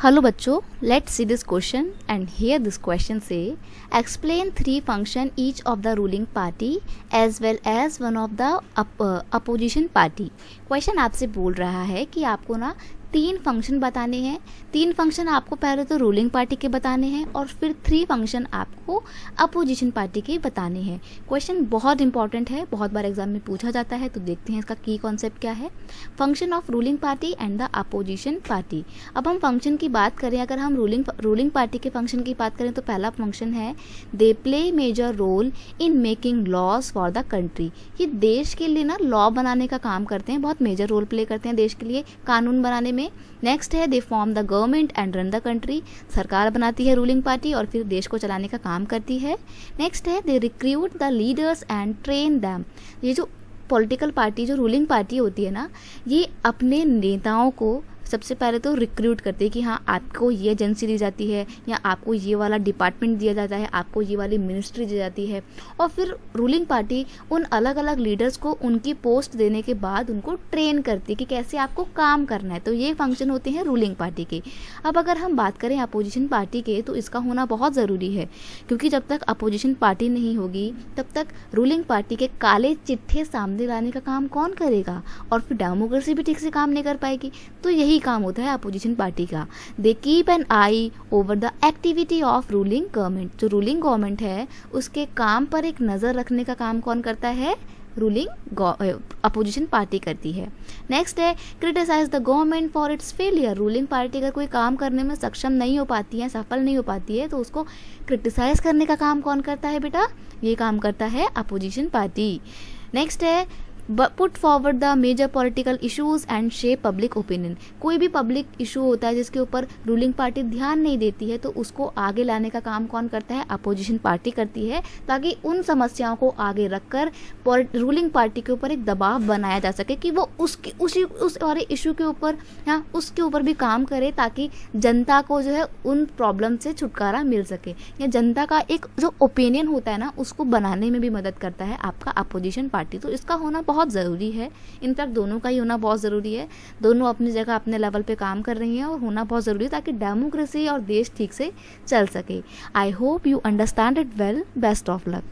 Hello बच्चों, let's see this question and here this question say explain three function each of the ruling party as well as one of the opposition party। Question आपसे बोल रहा है कि आपको ना तीन फंक्शन बताने हैं। तीन फंक्शन आपको पहले तो रूलिंग पार्टी के बताने हैं और फिर थ्री फंक्शन आपको अपोजिशन पार्टी के बताने हैं। क्वेश्चन बहुत इंपॉर्टेंट है, बहुत बार एग्जाम में पूछा जाता है, तो देखते हैं इसका की कॉन्सेप्ट क्या है। Function of ruling party and the opposition party. अब हम फंक्शन की बात करें, अगर हम रूलिंग पार्टी के फंक्शन की बात करें तो पहला फंक्शन है they play major role in making laws for the country. ये देश के लिए ना लॉ बनाने का काम करते हैं, बहुत मेजर रोल प्ले करते हैं देश के लिए कानून बनाने में। नेक्स्ट है they form the government and run the country. सरकार बनाती है रूलिंग पार्टी और फिर देश को चलाने का काम करती है। नेक्स्ट है they recruit the leaders and train them. ये जो पॉलिटिकल पार्टी, जो रूलिंग पार्टी होती है ना, ये अपने नेताओं को सबसे पहले तो रिक्रूट करते हैं कि हाँ आपको ये एजेंसी दी जाती है या आपको ये वाला डिपार्टमेंट दिया जाता है, आपको ये वाली मिनिस्ट्री दी जाती है। और फिर रूलिंग पार्टी उन अलग अलग लीडर्स को उनकी पोस्ट देने के बाद उनको ट्रेन करती है कि कैसे आपको काम करना है। तो ये फंक्शन होते हैं रूलिंग पार्टी के। अब अगर हम बात करें अपोजिशन पार्टी के, तो इसका होना बहुत ज़रूरी है, क्योंकि जब तक अपोजिशन पार्टी नहीं होगी तब तक रूलिंग पार्टी के काले चिट्ठे सामने लाने का काम कौन करेगा, और फिर डेमोक्रेसी भी ठीक से काम नहीं कर पाएगी। तो यही काम होता है अपोजिशन पार्टी का। They keep an I over the activity of ruling government. जो रूलिंग गवर्नमेंट है उसके काम पर एक नज़र रखने का काम कौन करता है? रूलिंग अपोजिशन पार्टी करती है। नेक्स्ट है criticise the government for its failure. Ruling party अगर कोई काम करने में सक्षम नहीं हो पाती है, सफल नहीं हो पाती है, तो उसको क्रिटिसाइज करने का काम कौन करता है बेटा? ये काम करता है अपोजिशन पार्टी। नेक्स्ट है put forward the major political issues and shape public opinion. कोई भी पब्लिक इशू होता है जिसके ऊपर रूलिंग पार्टी ध्यान नहीं देती है, तो उसको आगे लाने का काम कौन करता है? अपोजिशन पार्टी करती है, ताकि उन समस्याओं को आगे रखकर रूलिंग पार्टी के ऊपर एक दबाव बनाया जा सके कि वो उस वाले इशू के ऊपर या उसके ऊपर भी काम करे, ताकि जनता को जो है उन प्रॉब्लम से छुटकारा मिल सके, या जनता का एक जो ओपिनियन होता है ना उसको बनाने में भी मदद करता है आपका अपोजिशन पार्टी। तो इसका होना बहुत ज़रूरी है। इनफैक्ट दोनों का ही होना बहुत ज़रूरी है। दोनों अपनी जगह अपने लेवल पे काम कर रही हैं और होना बहुत ज़रूरी है, ताकि डेमोक्रेसी और देश ठीक से चल सके। I hope you understand it well. Best of luck.